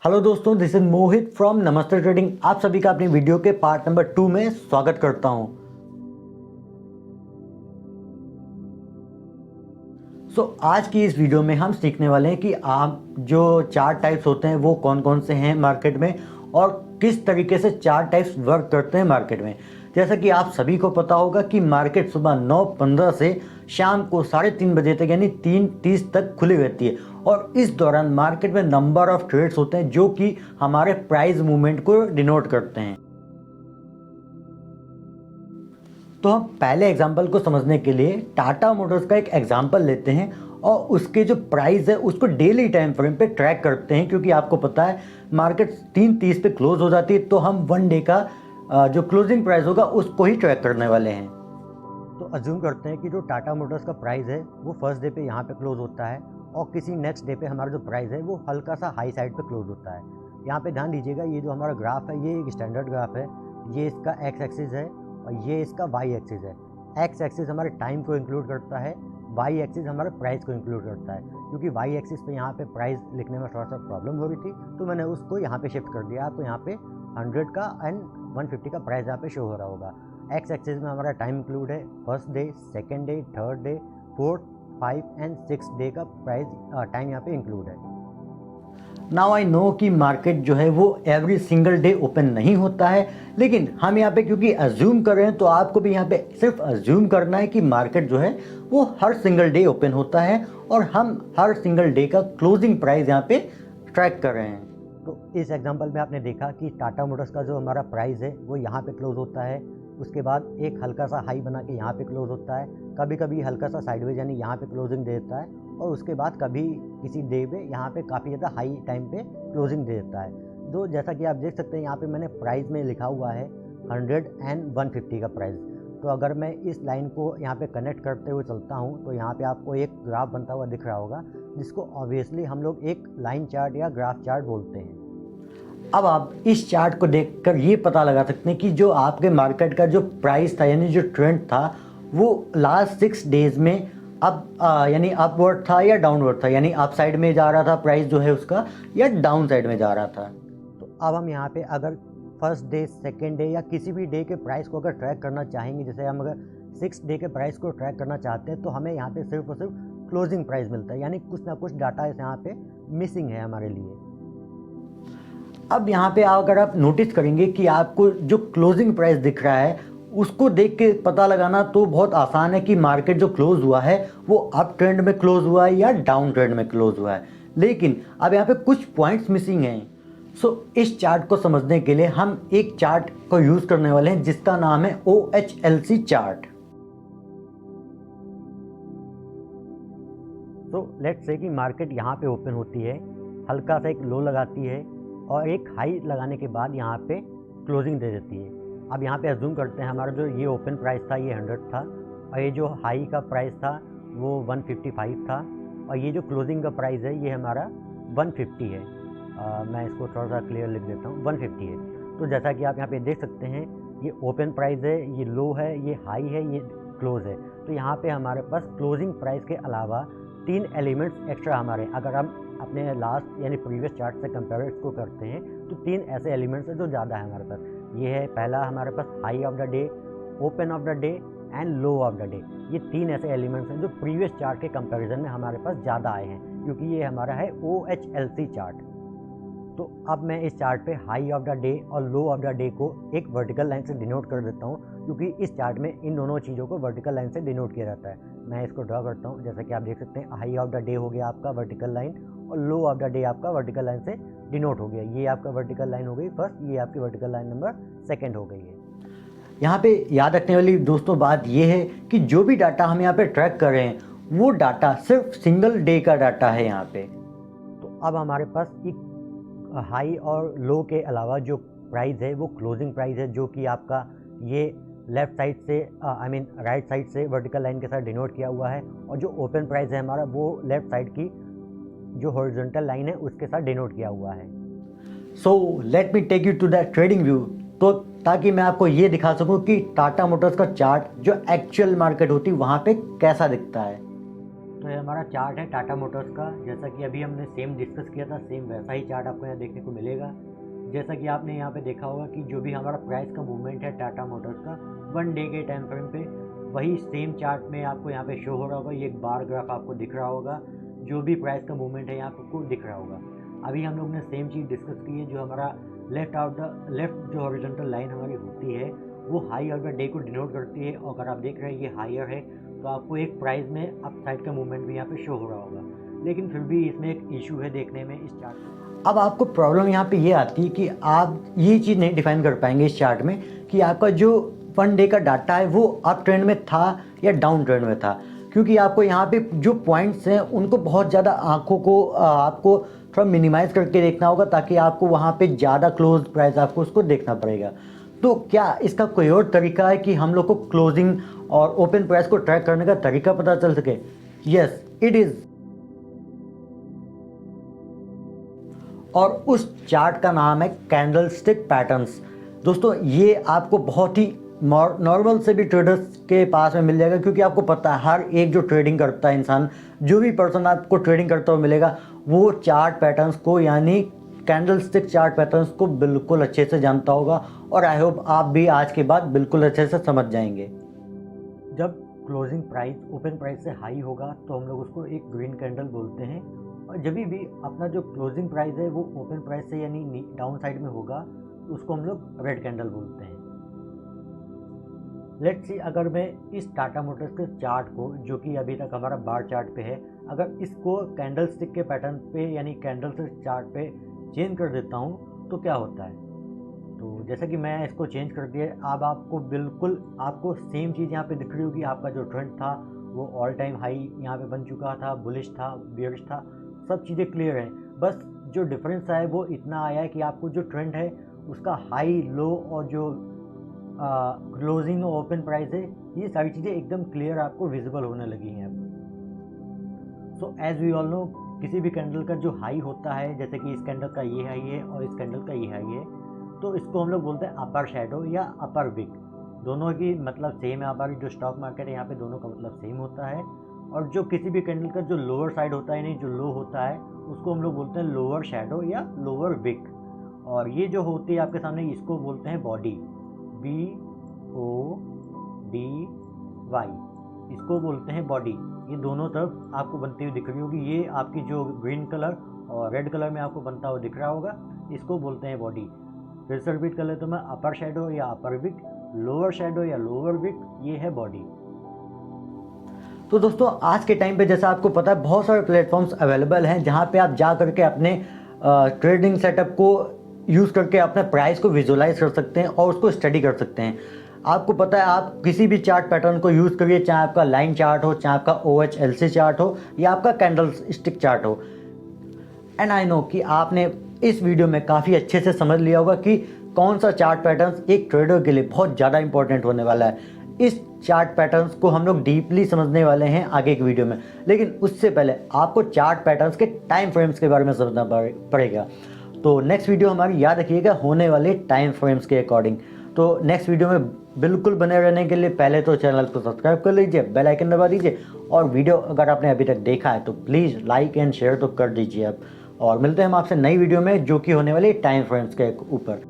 Hello दोस्तों, this is Mohit from नमस्ते trading. आप सभी का अपनी वीडियो के पार्ट नंबर 2 में स्वागत करता हूं। आज की इस वीडियो में हम सीखने वाले हैं कि आप जो चार्ट टाइप्स होते हैं वो कौन कौन से हैं मार्केट में और किस तरीके से चार्ट टाइप्स वर्क करते हैं मार्केट में। जैसा कि आप सभी को पता होगा कि मार्केट सुबह 9:15 से शाम को 3:30 बजे तक यानी 3:30 तक खुली रहती है और इस दौरान मार्केट में नंबर ऑफ ट्रेड्स होते हैं जो कि हमारे प्राइस मूवमेंट को डिनोट करते हैं। तो हम पहले एग्जांपल को समझने के लिए टाटा मोटर्स का एक एग्जांपल लेते हैं और उसके जो प्राइस है उसको डेली टाइम फ्रेम पे ट्रैक करते हैं, क्योंकि आपको पता है मार्केट 3:30 पे क्लोज हो जाती है तो हम वन डे का जो क्लोजिंग प्राइस होगा उसको ही ट्रैक करने वाले हैं। तो अज्यूम करते हैं कि जो टाटा मोटर्स का प्राइस है वो फर्स्ट डे पे यहाँ पे क्लोज होता है और किसी नेक्स्ट डे पे हमारा जो प्राइस है वो हल्का सा हाई साइड पे क्लोज होता है। यहाँ पे ध्यान दीजिएगा, ये जो हमारा ग्राफ है ये एक स्टैंडर्ड ग्राफ है, ये इसका एक्स एक्सिस है और ये इसका वाई एक्सिस है। एक्स एक्सिस हमारे टाइम को इंक्लूड करता है, वाई एक्सिस हमारे प्राइस को इंक्लूड करता है। क्योंकि वाई एक्सिस पे यहाँ पे प्राइस लिखने में थोड़ा सा प्रॉब्लम हो रही थी तो मैंने उसको यहाँ पे शिफ्ट कर दिया। आपको यहाँ पे 100 का एंड 150 का प्राइस यहाँ पे शो हो रहा होगा। एक्स एक्सिस में हमारा टाइम इंक्लूड है, first day, second day, third day, fourth, 5 and 6 day का प्राइस टाइम यहाँ पे इंक्लूड है। नाउ आई नो कि मार्केट जो है वो एवरी सिंगल डे ओपन नहीं होता है, लेकिन हम यहाँ पे क्योंकि अज्यूम कर रहे हैं तो आपको भी यहाँ पे सिर्फ अज्यूम करना है कि मार्केट जो है वो हर सिंगल डे ओपन होता है और हम हर सिंगल डे का क्लोजिंग प्राइस यहाँ पे ट्रैक कर रहे हैं। तो इस एग्जांपल में आपने देखा कि टाटा मोटर्स का जो हमारा प्राइस है वो यहाँ पे क्लोज होता है, उसके बाद एक हल्का सा हाई बना के यहाँ पे क्लोज होता है, कभी कभी हल्का सा साइडवेज यानी यहाँ पे क्लोजिंग दे देता है और उसके बाद कभी किसी डे पे यहाँ पे काफ़ी ज़्यादा हाई टाइम पे क्लोजिंग दे देता है। तो जैसा कि आप देख सकते हैं यहाँ पे मैंने प्राइस में लिखा हुआ है 100 एंड 150 का प्राइस। तो अगर मैं इस लाइन को यहाँ पे कनेक्ट करते हुए चलता हूँ तो यहाँ पे आपको एक ग्राफ बनता हुआ दिख रहा होगा, जिसको ऑब्वियसली हम लोग एक लाइन चार्ट या ग्राफ चार्ट बोलते हैं। अब आप इस चार्ट को देखकर ये पता लगा सकते हैं कि जो आपके मार्केट का जो प्राइस था यानी जो ट्रेंड था वो लास्ट 6 डेज में अब यानी अपवर्ड था या डाउनवर्ड था, यानी अप साइड में जा रहा था प्राइस जो है उसका या डाउन साइड में जा रहा था। तो अब हम यहाँ पे अगर फर्स्ट डे, सेकेंड डे या किसी भी डे के प्राइस को अगर ट्रैक करना चाहेंगे, जैसे हम अगर 6 डे के प्राइस को ट्रैक करना चाहते हैं तो हमें यहाँ पे सिर्फ और सिर्फ क्लोजिंग प्राइस मिलता है, यानी कुछ ना कुछ डाटा यहाँ पे मिसिंग है हमारे लिए। अब यहाँ पे अगर आप नोटिस करेंगे कि आपको जो क्लोजिंग प्राइस दिख रहा है उसको देख के पता लगाना तो बहुत आसान है कि मार्केट जो क्लोज हुआ है वो अप ट्रेंड में क्लोज हुआ है या डाउन ट्रेंड में क्लोज हुआ है, लेकिन अब यहाँ पे कुछ पॉइंट्स मिसिंग हैं। इस चार्ट को समझने के लिए हम एक चार्ट को यूज करने वाले हैं जिसका नाम है OHLC चार्ट। लेट्स से कि मार्केट यहाँ पे ओपन होती है, हल्का सा एक लो लगाती है और एक हाई लगाने के बाद यहाँ पे क्लोजिंग दे देती है। अब यहाँ पे अज्यूम करते हैं हमारा जो ये ओपन प्राइस था ये 100 था और ये जो हाई का प्राइस था वो 155 था और ये जो क्लोजिंग का प्राइस है ये हमारा 150 है। मैं इसको थोड़ा सा क्लियर लिख देता हूँ, 150 है। तो जैसा कि आप यहाँ पे देख सकते हैं ये ओपन प्राइस है, ये लो है, ये हाई है, ये क्लोज है। तो यहाँ पे हमारे पास क्लोजिंग प्राइस के अलावा 3 एलिमेंट्स एक्स्ट्रा हमारे, अगर हम अपने लास्ट यानी प्रीवियस चार्ट से कंपेयर इसको करते हैं तो 3 ऐसे एलिमेंट्स हैं जो ज़्यादा है हमारे पास। ये है पहला हमारे पास high of the day, open of the day and low of the day. ये 3 ऐसे एलिमेंट्स हैं जो प्रीवियस चार्ट के कंपैरिजन में हमारे पास ज़्यादा आए हैं, क्योंकि ये हमारा है OHLC चार्ट। तो अब मैं इस चार्ट पे हाई ऑफ द डे और लो ऑफ द डे को एक वर्टिकल लाइन से डिनोट कर देता हूँ, क्योंकि इस चार्ट में इन दोनों चीज़ों को वर्टिकल लाइन से डिनोट किया जाता है। मैं इसको ड्रॉ करता हूँ, जैसा कि आप देख सकते हैं हाई ऑफ द डे हो गया आपका वर्टिकल लाइन और लो ऑफ द डे आपका वर्टिकल लाइन से डिनोट हो गया। ये आपका वर्टिकल लाइन हो गई फर्स्ट, ये आपकी वर्टिकल लाइन नंबर सेकंड हो गई है। यहाँ पे याद रखने वाली दोस्तों बात ये है कि जो भी डाटा हम यहाँ पे ट्रैक कर रहे हैं वो डाटा सिर्फ सिंगल डे का डाटा है यहाँ पे। तो अब हमारे पास एक हाई और लो के अलावा जो प्राइस है वो क्लोजिंग प्राइस है, जो कि आपका ये लेफ्ट साइड से राइट साइड से वर्टिकल लाइन के साथ डिनोट किया हुआ है, और जो ओपन प्राइस है हमारा वो लेफ्ट साइड की जो हॉरिजॉन्टल लाइन है उसके साथ डिनोट किया हुआ है। Let me take you to the trading view, तो ताकि मैं आपको ये दिखा सकूं कि टाटा मोटर्स का चार्ट जो एक्चुअल मार्केट होती है वहाँ पे कैसा दिखता है। तो ये हमारा चार्ट है टाटा मोटर्स का। जैसा कि अभी हमने सेम डिस्कस किया था, सेम वैसा ही चार्ट आपको यहाँ देखने को मिलेगा। जैसा कि आपने यहाँ पे देखा होगा कि जो भी हमारा प्राइस का मूवमेंट है टाटा मोटर्स का 1 डे के टाइम फ्रेम पे, वही सेम चार्ट में आपको यहाँ पे शो हो रहा होगा। ये एक बार ग्राफ आपको दिख रहा होगा, जो भी प्राइस का मूवमेंट है यहाँ आपको दिख रहा होगा। अभी हम लोग ने सेम चीज़ डिस्कस की है, जो हमारा लेफ्ट जो हॉरिजॉन्टल लाइन हमारी होती है वो हाई ऑफ द डे को डिनोट करती है। और अगर आप देख रहे हैं ये हायर है तो आपको एक प्राइस में अप साइड का मूवमेंट भी यहाँ पे शो हो रहा होगा। लेकिन फिर भी इसमें एक इशू है देखने में इस चार्ट में। अब आपको प्रॉब्लम यहाँ पे ये आती है कि आप ये चीज़ नहीं डिफाइन कर पाएंगे इस चार्ट में कि आपका जो 1 डे का डाटा है वो अप ट्रेंड में था या डाउन ट्रेंड में था, क्योंकि आपको यहाँ पे जो पॉइंट्स हैं उनको बहुत ज़्यादा आँखों को आपको थोड़ा मिनिमाइज़ करके देखना होगा, ताकि आपको वहाँ पे ज़्यादा क्लोज प्राइस आपको उसको देखना पड़ेगा। तो क्या इसका कोई और तरीका है कि हम लोग को क्लोजिंग और ओपन प्राइस को ट्रैक करने का तरीका पता चल सके? Yes, it is. और उस चार्ट का नाम है कैंडलस्टिक पैटर्न्स। दोस्तों ये आपको बहुत ही नॉर्मल से भी ट्रेडर्स के पास में मिल जाएगा, क्योंकि आपको पता है हर एक जो ट्रेडिंग करता है इंसान, जो भी पर्सन आपको ट्रेडिंग करता हुआ मिलेगा, वो चार्ट पैटर्न्स को यानी कैंडलस्टिक चार्ट पैटर्न्स को बिल्कुल अच्छे से जानता होगा। और आई होप आप भी आज के बाद बिल्कुल अच्छे से समझ जाएंगे। जब क्लोजिंग प्राइस ओपन प्राइस से हाई होगा तो हम लोग उसको एक ग्रीन कैंडल बोलते हैं, और जब भी अपना जो क्लोजिंग प्राइस है वो ओपन प्राइस से यानी डाउन साइड में होगा तो उसको हम लोग रेड कैंडल बोलते हैं। लेट्स सी, अगर मैं इस टाटा मोटर्स के चार्ट को, जो कि अभी तक हमारा बार चार्ट पे है, अगर इसको कैंडल स्टिक के पैटर्न पे यानी कैंडल स्टिक चार्ट पे चेंज कर देता हूँ तो क्या होता है। तो जैसा कि मैं इसको चेंज कर दिया, अब आपको बिल्कुल आपको सेम चीज़ यहाँ पे दिख रही होगी। आपका जो ट्रेंड था वो ऑल टाइम हाई यहाँ पे बन चुका था, बुलिश था, बियरिश था, सब चीज़ें क्लियर हैं। बस जो डिफरेंस है वो इतना आया है कि आपको जो ट्रेंड है उसका हाई, लो और जो क्लोजिंग और ओपन प्राइस है, ये सारी चीज़ें एकदम क्लियर आपको विजिबल होने लगी हैं अब। So as we all know, किसी भी कैंडल का जो हाई होता है, जैसे कि इस कैंडल का ये हाई है और इस कैंडल का ये हाई है, तो इसको हम लोग बोलते हैं अपर शैडो या अपर विक। दोनों की मतलब सेम है। हमारी जो स्टॉक मार्केट है यहाँ पे दोनों का मतलब सेम होता है। और जो किसी भी कैंडल का जो लोअर साइड होता है, यानी जो लो होता है, उसको हम लोग बोलते हैं लोअर शैडो या लोअर विक। और ये जो होती है आपके सामने, इसको बोलते हैं बॉडी, BODY, इसको बोलते हैं बॉडी। ये दोनों तरफ आपको बनती हुई दिख रही होगी। ये आपकी जो ग्रीन कलर और रेड कलर में आपको बनता हुआ दिख रहा होगा, इसको बोलते हैं बॉडी। फिर से रिपीट कर लेता हूँ मैं, अपर शैडो या अपर विक, लोअर शैडो या लोअर विक, ये है बॉडी। तो दोस्तों आज के टाइम पे जैसा आपको पता है बहुत सारे प्लेटफॉर्म्स अवेलेबल हैं जहाँ पे आप जा करके अपने ट्रेडिंग सेटअप को यूज़ करके अपने प्राइस को विजुलाइज कर सकते हैं और उसको स्टडी कर सकते हैं। आपको पता है आप किसी भी चार्ट पैटर्न को यूज़ करिए, चाहे आपका लाइन चार्ट हो, चाहे आपका OHLC चार्ट हो या आपका कैंडल स्टिक चार्ट हो। एंड आई नो कि आपने इस वीडियो में काफ़ी अच्छे से समझ लिया होगा कि कौन सा चार्ट पैटर्न एक ट्रेडर के लिए बहुत ज़्यादा इंपॉर्टेंट होने वाला है। इस चार्ट पैटर्न्स को हम लोग डीपली समझने वाले हैं आगे की वीडियो में, लेकिन उससे पहले आपको चार्ट पैटर्न्स के टाइम फ्रेम्स के बारे में समझना पड़ेगा। तो नेक्स्ट वीडियो हमारी याद रखिएगा होने वाले टाइम फ्रेम्स के अकॉर्डिंग। तो नेक्स्ट वीडियो में बिल्कुल बने रहने के लिए पहले तो चैनल को सब्सक्राइब कर लीजिए, बेल आइकन दबा दीजिए, और वीडियो अगर आपने अभी तक देखा है तो प्लीज़ लाइक एंड शेयर तो कर दीजिए आप। और मिलते हैं हम आपसे नई वीडियो में, जो कि होने वाली टाइम फ्रेम्स के ऊपर।